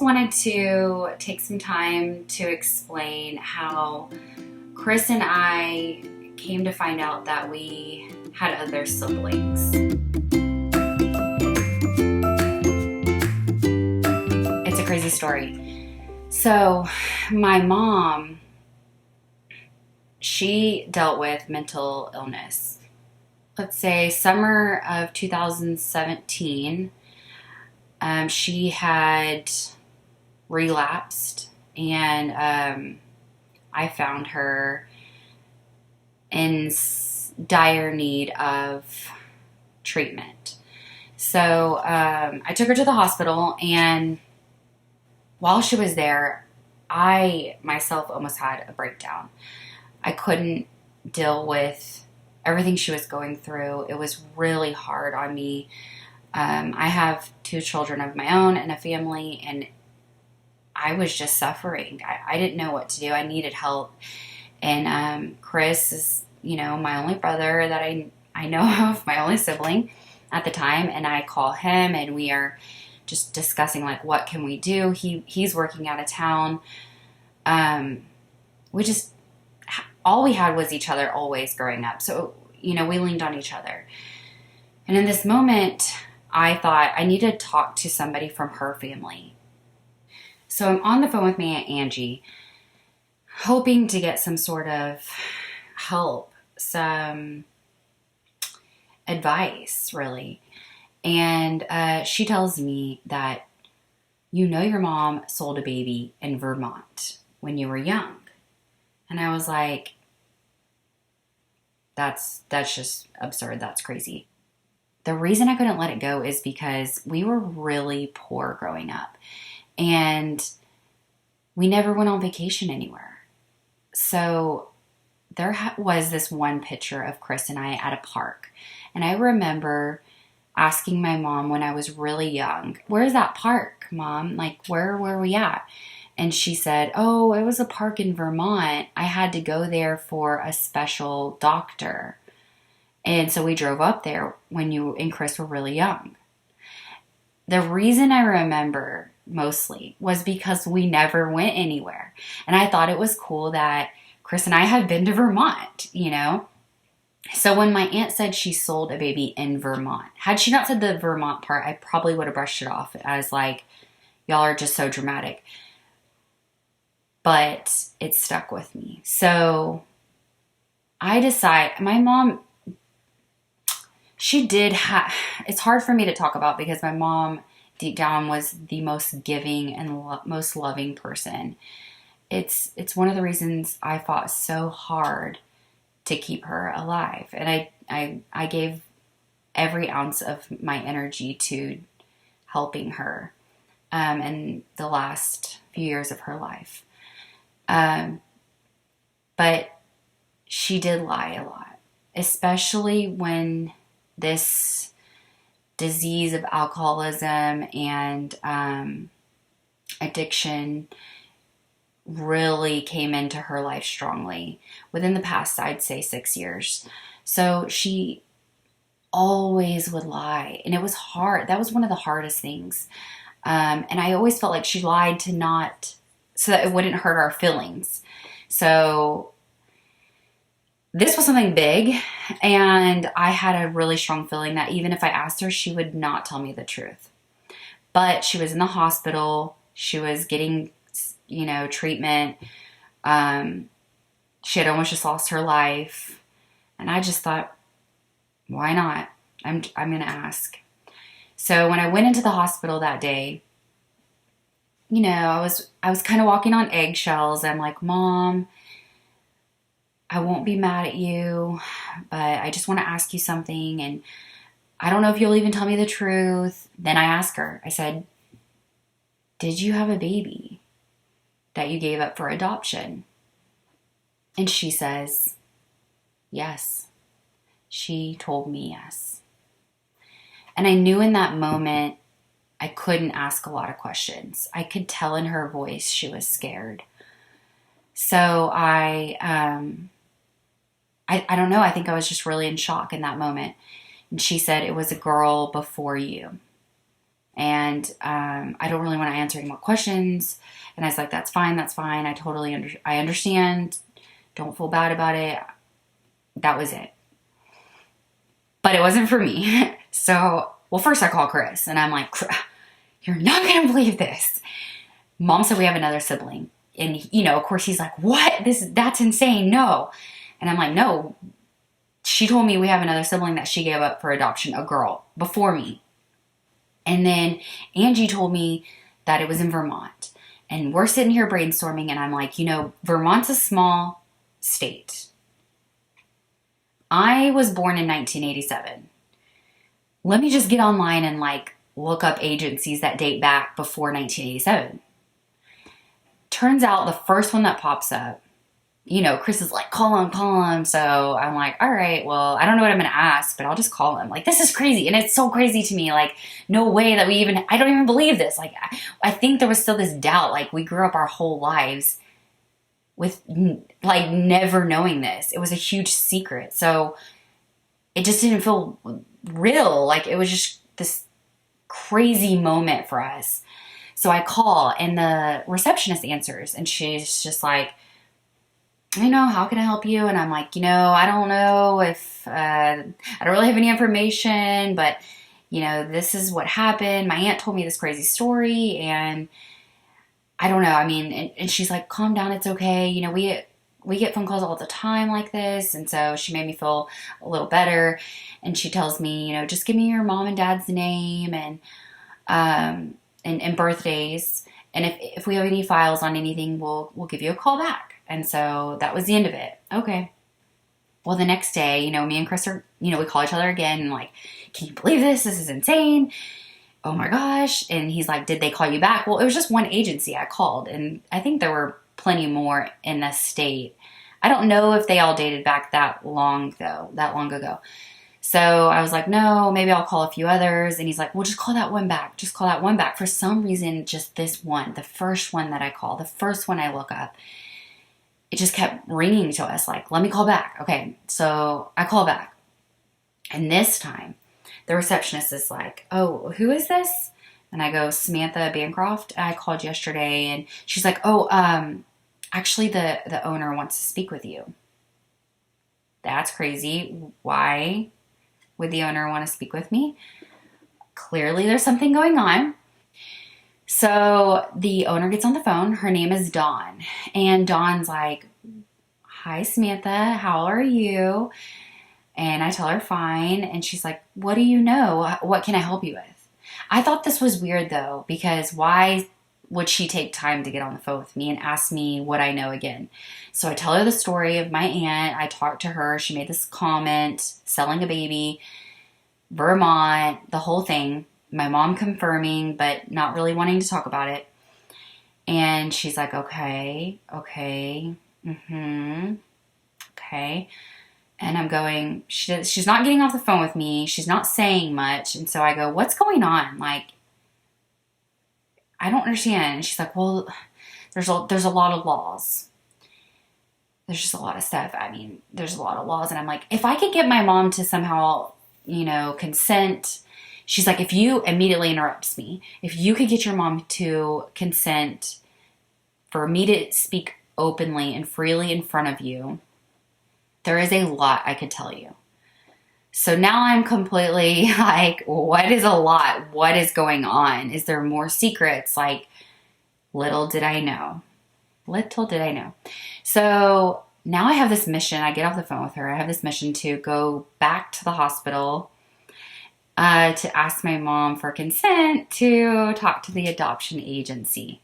just wanted to take some time to explain how Chris and I came to find out that we had other siblings. It's a crazy story. So my mom, she dealt with mental illness. Let's say summer of 2017, she had relapsed, and I found her in dire need of treatment. So I took her to the hospital, and while she was there, I myself almost had a breakdown. I couldn't deal with everything she was going through. It was really hard on me. I have 2 children of my own and a family, and I was just suffering. I didn't know what to do. I needed help. And Chris is, my only brother that I know of, my only sibling at the time. And I call him, and we are just discussing, like, what can we do? He's working out of town. All we had was each other always growing up. So, we leaned on each other. And in this moment, I thought I need to talk to somebody from her family. So I'm on the phone with my Aunt Angie, hoping to get some sort of help, some advice, really. And she tells me that, your mom sold a baby in Vermont when you were young. And I was like, that's just absurd. That's crazy. The reason I couldn't let it go is because we were really poor growing up, and we never went on vacation anywhere. So there was this one picture of Chris and I at a park. And I remember asking my mom when I was really young, "Where's that park, Mom? Like, where were we at?" And she said, "Oh, it was a park in Vermont. I had to go there for a special doctor. And so we drove up there when you and Chris were really young." The reason I remember mostly was because we never went anywhere. And I thought it was cool that Chris and I had been to Vermont, So when my aunt said she sold a baby in Vermont, had she not said the Vermont part, I probably would have brushed it off as like, y'all are just so dramatic. But it stuck with me. So I decide, my mom, she did have, it's hard for me to talk about because my mom deep down was the most giving and most loving person. It's one of the reasons I fought so hard to keep her alive. And I gave every ounce of my energy to helping her in the last few years of her life. But she did lie a lot, especially when this disease of alcoholism and addiction really came into her life strongly within the past, I'd say 6 years. So she always would lie, and it was hard. That was one of the hardest things. And I always felt like she lied so that it wouldn't hurt our feelings. So this was something big, and I had a really strong feeling that even if I asked her, she would not tell me the truth. But she was in the hospital. She was getting, treatment. She had almost just lost her life. And I just thought, why not? I'm going to ask. So when I went into the hospital that day, I was kind of walking on eggshells. I'm like, "Mom, I won't be mad at you, but I just want to ask you something. And I don't know if you'll even tell me the truth." Then I asked her, I said, "Did you have a baby that you gave up for adoption?" And she says, "Yes." She told me yes. And I knew in that moment I couldn't ask a lot of questions. I could tell in her voice she was scared. So I don't know. I think I was just really in shock in that moment. And she said, "It was a girl before you." And I don't really want to answer any more questions. And I was like, that's fine. I totally I understand. Don't feel bad about it. That was it. But it wasn't for me. So, well, first I call Chris and I'm like, you're not going to believe this. Mom said we have another sibling. And, of course he's like, what? That's insane. No. And I'm like, no. She told me we have another sibling that she gave up for adoption, a girl, before me. And then Angie told me that it was in Vermont. And we're sitting here brainstorming and I'm like, Vermont's a small state. I was born in 1987. Let me just get online and look up agencies that date back before 1987. Turns out the first one that pops up, Chris is like, call him. So I'm like, all right, well, I don't know what I'm going to ask, but I'll just call him. This is crazy. And it's so crazy to me. No way that I don't even believe this. I think there was still this doubt. We grew up our whole lives with never knowing this. It was a huge secret. So it just didn't feel real. It was just this crazy moment for us. So I call and the receptionist answers and she's just like, how can I help you? And I'm like, I don't know if, I don't really have any information, but, this is what happened. My aunt told me this crazy story and I don't know. And she's like, calm down. It's okay. We get phone calls all the time like this. And so she made me feel a little better. And she tells me, just give me your mom and dad's name and birthdays. And if we have any files on anything, we'll give you a call back. And so that was the end of it. Okay. Well, the next day, me and Chris are, we call each other again and can you believe this? This is insane. Oh my gosh. And he's like, did they call you back? Well, it was just one agency I called. And I think there were plenty more in the state. I don't know if they all dated back that long ago. So I was like, no, maybe I'll call a few others. And he's like, well, just call that one back. Just call that one back. For some reason, just this one, the first one that I call, the first one I look up, it just kept ringing to us let me call back. Okay, so I call back. And this time, the receptionist is like, oh, who is this? And I go, Samantha Bancroft. I called yesterday. And she's like, oh, actually the owner wants to speak with you. That's crazy. Why would the owner want to speak with me? Clearly there's something going on. So the owner gets on the phone. Her name is Dawn. And Dawn's like, hi, Samantha. How are you? And I tell her fine. And she's like, what do you know? What can I help you with? I thought this was weird though, because why would she take time to get on the phone with me and ask me what I know again? So I tell her the story of my aunt. I talked to her. She made this comment, selling a baby, Vermont, the whole thing. My mom confirming, but not really wanting to talk about it. And she's like, okay. And I'm going, she's not getting off the phone with me. She's not saying much. And so I go, what's going on? I don't understand. And she's like, well, there's a lot of laws. There's just a lot of stuff. There's a lot of laws. And I'm like, if I could get my mom to somehow, consent. She's like, if you, immediately interrupts me, if you could get your mom to consent for me to speak openly and freely in front of you, there is a lot I could tell you. So now I'm completely like, what is a lot? What is going on? Is there more secrets? Little did I know. So now I have this mission. I get off the phone with her. I have this mission to go back to the hospital to ask my mom for consent to talk to the adoption agency.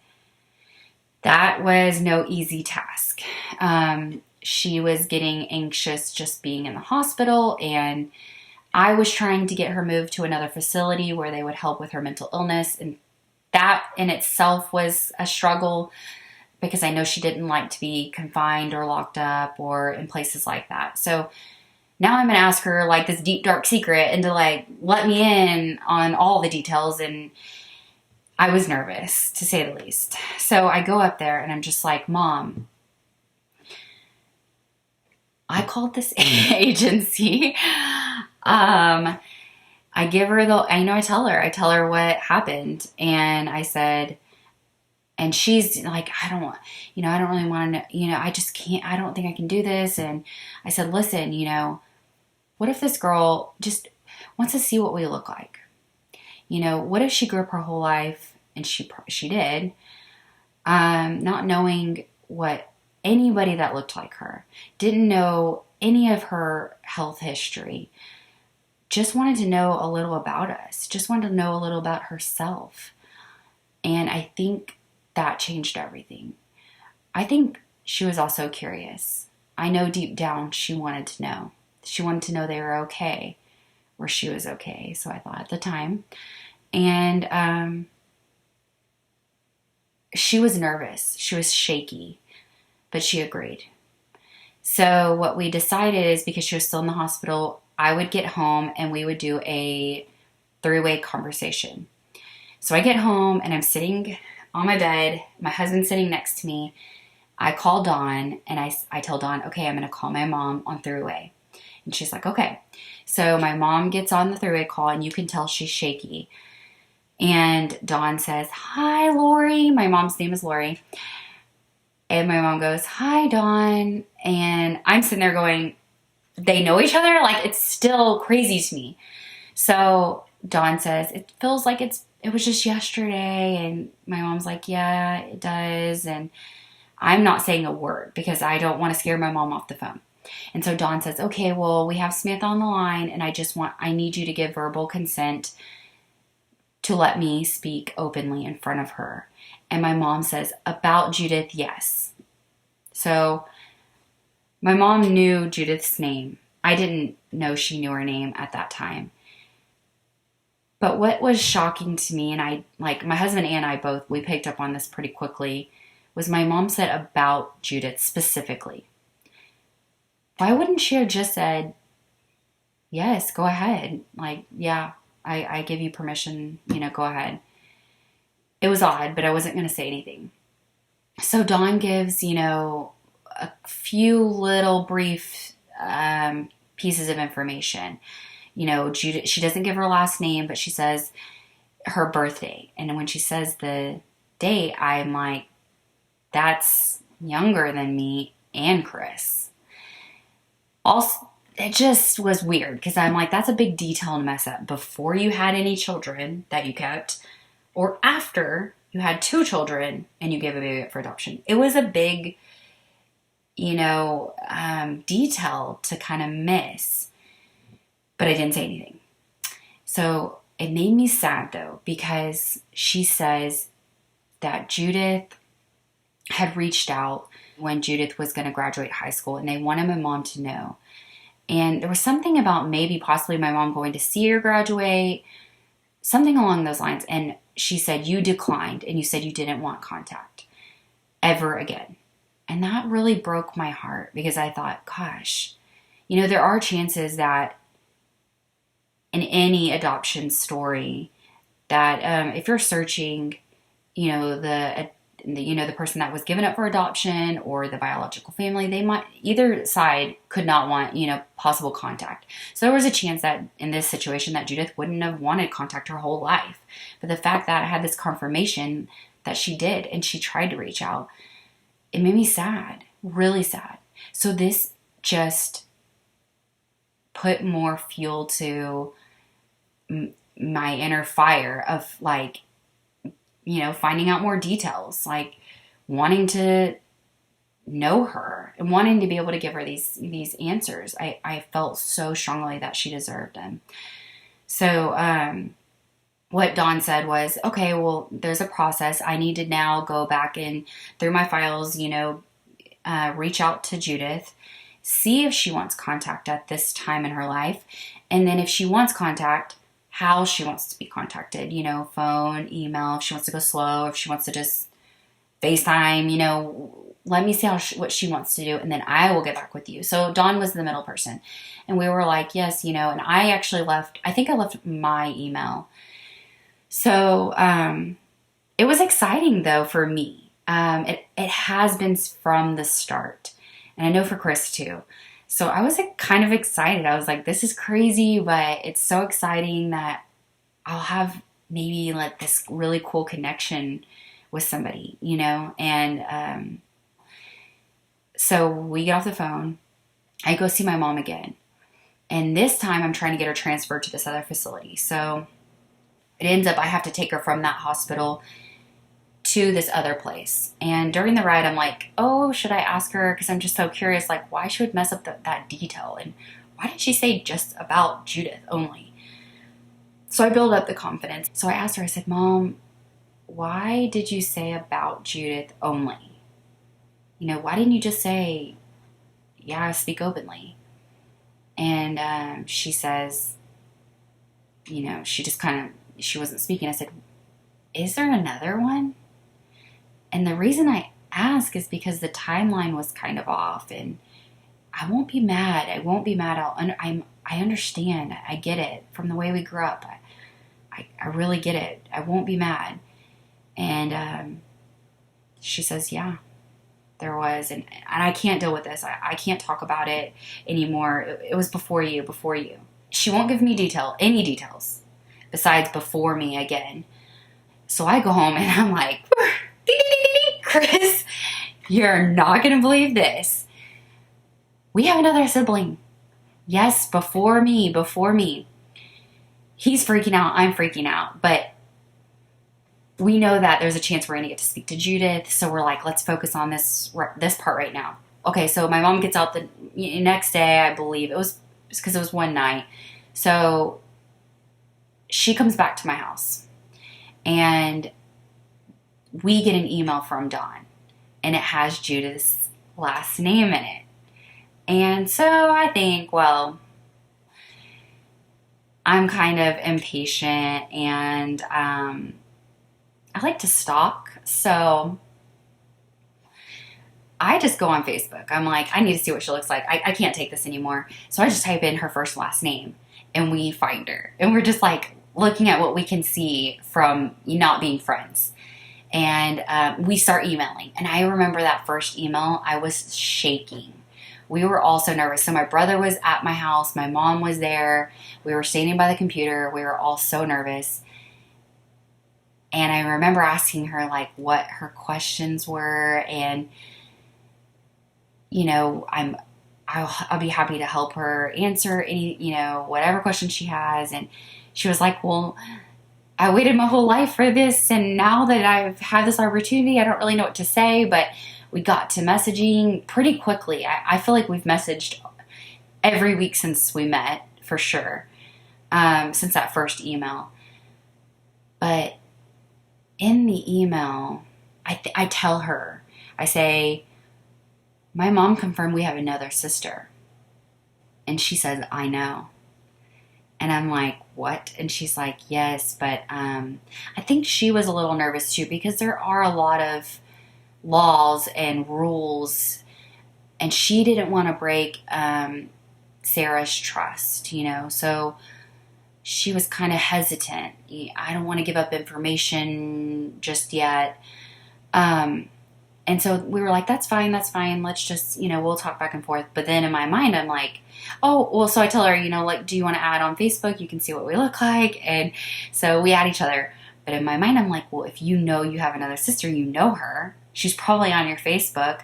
That was no easy task. She was getting anxious just being in the hospital, and I was trying to get her moved to another facility where they would help with her mental illness, and that in itself was a struggle because I know she didn't like to be confined or locked up or in places like that. So now I'm going to ask her this deep, dark secret and to let me in on all the details. And I was nervous, to say the least. So I go up there and I'm just like, Mom, I called this agency. I I tell her what happened. And I said, and she's like, I don't really want to know, I just can't, I don't think I can do this. And I said, listen, what if this girl just wants to see what we look like? What if she grew up her whole life, and she did, not knowing what anybody that looked like her, didn't know any of her health history, just wanted to know a little about us, just wanted to know a little about herself. And I think that changed everything. I think she was also curious. I know deep down she wanted to know. She wanted to know they were okay, or she was okay, so I thought at the time. And she was nervous. She was shaky, but she agreed. So what we decided is, because she was still in the hospital, I would get home and we would do a 3-way conversation. So I get home and I'm sitting on my bed, my husband's sitting next to me. I call Dawn and I tell Dawn, okay, I'm going to call my mom on 3-way. And she's like, okay. So my mom gets on the 3-way call, and you can tell she's shaky. And Dawn says, hi, Lori. My mom's name is Lori. And my mom goes, hi, Dawn. And I'm sitting there going, they know each other? Like, it's still crazy to me. So Dawn says, it feels like it was just yesterday. And my mom's like, yeah, it does. And I'm not saying a word because I don't want to scare my mom off the phone. And so Dawn says, okay, well, we have Samantha on the line, and I need you to give verbal consent to let me speak openly in front of her. And my mom says, about Judith, yes. So my mom knew Judith's name. I didn't know she knew her name at that time. But what was shocking to me, and my husband and I both, we picked up on this pretty quickly, was my mom said about Judith specifically. Why wouldn't she have just said, yes, go ahead. Like, yeah, I give you permission, go ahead. It was odd, but I wasn't going to say anything. So Dawn gives, a few little brief pieces of information. Judith, she doesn't give her last name, but she says her birthday. And when she says the date, I'm like, that's younger than me and Chris. Also, it just was weird because I'm like, that's a big detail to mess up before you had any children that you kept, or after you had 2 children and you gave a baby up for adoption. It was a big, detail to kind of miss, but I didn't say anything. So it made me sad though, because she says that Judith had reached out when Judith was going to graduate high school, and they wanted my mom to know. And there was something about maybe possibly my mom going to see her graduate, something along those lines. And she said, you declined, and you said you didn't want contact ever again. And that really broke my heart, because I thought, gosh, there are chances that in any adoption story that if you're searching, the person that was given up for adoption or the biological family, they might, either side could not want, possible contact. So there was a chance that in this situation that Judith wouldn't have wanted contact her whole life. But the fact that I had this confirmation that she did, and she tried to reach out, it made me sad, really sad. So this just put more fuel to my inner fire of finding out more details, like wanting to know her and wanting to be able to give her these answers. I felt so strongly that she deserved them. So what Dawn said was, okay, well, there's a process. I need to now go back in through my files, reach out to Judith, see if she wants contact at this time in her life. And then if she wants contact, how she wants to be contacted, phone, email, if she wants to go slow, if she wants to just FaceTime, let me see what she wants to do, and then I will get back with you. So Dawn was the middle person, and we were like, yes, and I actually left my email. So it was exciting though for me. It has been from the start, and I know for Chris too. So I was like, kind of excited. I was like, this is crazy, but it's so exciting that I'll have maybe like this really cool connection with somebody, you know? And so we get off the phone. I go see my mom again. And this time I'm trying to get her transferred to this other facility. So it ends up I have to take her from that hospital to this other place. And during the ride, I'm like, oh, should I ask her? Because I'm just so curious, like, why she would mess up that detail. And why did she say just about Judith only? So I build up the confidence. So I asked her, I said, Mom, why did you say about Judith only? You know, why didn't you just say, yeah, speak openly? And she says, you know, she wasn't speaking. I said, is there another one? And the reason I ask is because the timeline was kind of off, and I won't be mad. I won't be mad. I understand. I get it from the way we grew up. I really get it. I won't be mad. And she says, yeah, there was. And I can't deal with this. I can't talk about it anymore. It was before you. She won't give me any details besides before me again. So I go home and I'm like, ding, ding, ding, ding, Chris, you're not going to believe this. We have another sibling. Yes, before me. He's freaking out. I'm freaking out. But we know that there's a chance we're going to get to speak to Judith. So we're like, let's focus on this part right now. Okay, so my mom gets out the next day, I believe. It was because it was one night. So she comes back to my house. And we get an email from Dawn. And it has Judith's last name in it. And so I think, well, I'm kind of impatient and I like to stalk. So I just go on Facebook. I'm like, I need to see what she looks like. I can't take this anymore. So I just type in her first last name and we find her. And we're just like looking at what we can see from not being friends. And we start emailing. And I remember that first email, I was shaking. We were all so nervous. So my brother was at my house. My mom was there. We were standing by the computer. We were all so nervous. And I remember asking her like what her questions were. And, you know, I'll be happy to help her answer any, whatever question she has. And she was like, well, I waited my whole life for this. And now that I've had this opportunity, I don't really know what to say. But we got to messaging pretty quickly. I feel like we've messaged every week since we met, for sure, since that first email. But in the email, I tell her, I say, my mom confirmed we have another sister. And she says, I know. And I'm like, what? And she's like, yes, but I think she was a little nervous too because there are a lot of laws and rules, and she didn't want to break Sarah's trust, so she was kind of hesitant. I don't want to give up information just yet. And so we were like, that's fine. Let's just, we'll talk back and forth. But then in my mind, I'm like, oh, well, so I tell her, like, do you want to add on Facebook? You can see what we look like. And so we add each other. But in my mind, I'm like, well, if you have another sister, you know her. She's probably on your Facebook.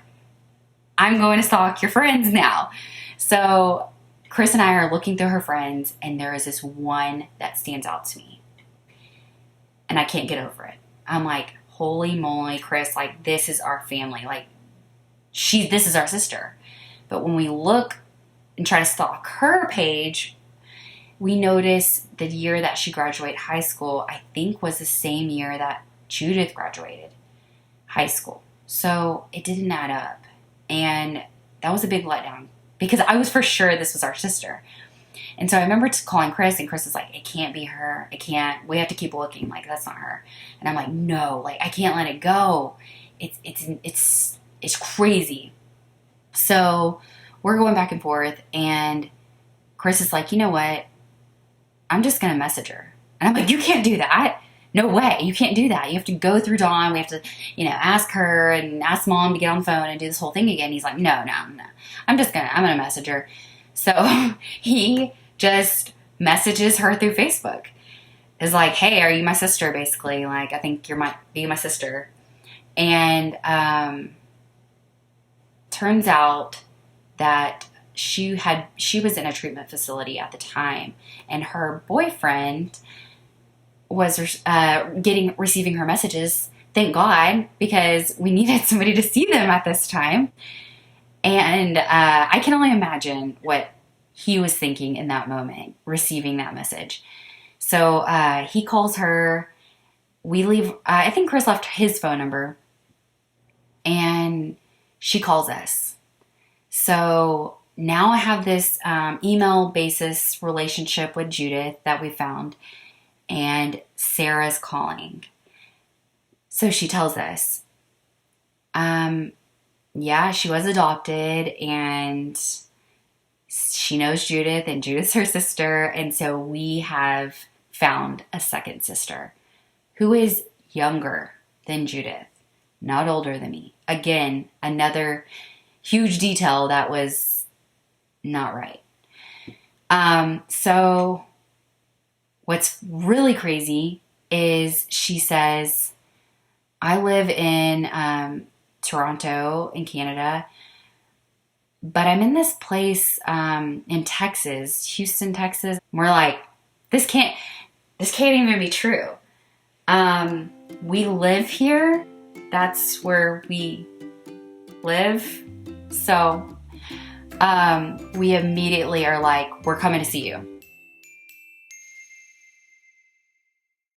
I'm going to stalk your friends now. So Chris and I are looking through her friends, and there is this one that stands out to me. And I can't get over it. I'm like, holy moly, Chris, like, this is our family. Like, this is our sister. But when we look and try to stalk her page, we notice the year that she graduated high school, I think, was the same year that Judith graduated high school. So it didn't add up. And that was a big letdown because I was for sure this was our sister. And so I remember calling Chris, and Chris was like, it can't be her. We have to keep looking. Like, that's not her. And I'm like, no, like, I can't let it go. It's crazy. So we're going back and forth, and Chris is like, you know what? I'm just going to message her. And I'm like, you can't do that. no way, you can't do that. You have to go through Dawn. We have to, ask her and ask mom to get on the phone and do this whole thing again. He's like, no. I'm gonna message her. So he just messages her through Facebook. Is like, hey, are you my sister? Basically, like, I think you might be my sister. And turns out that she was in a treatment facility at the time, and her boyfriend was receiving her messages. Thank God, because we needed somebody to see them at this time. And I can only imagine what he was thinking in that moment, receiving that message. So he calls her. We leave. I think Chris left his phone number, and she calls us. So now I have this email basis relationship with Judith that we found, and Sarah's calling. So she tells us, yeah, she was adopted, and she knows Judith, and Judith's her sister, and so we have found a second sister who is younger than Judith, not older than me. Again, another huge detail that was not right. So what's really crazy is she says, I live in Toronto in Canada, but I'm in this place in Texas, Houston, Texas. We're like, this can't even be true. We live here. That's where we live. So we immediately are like, we're coming to see you.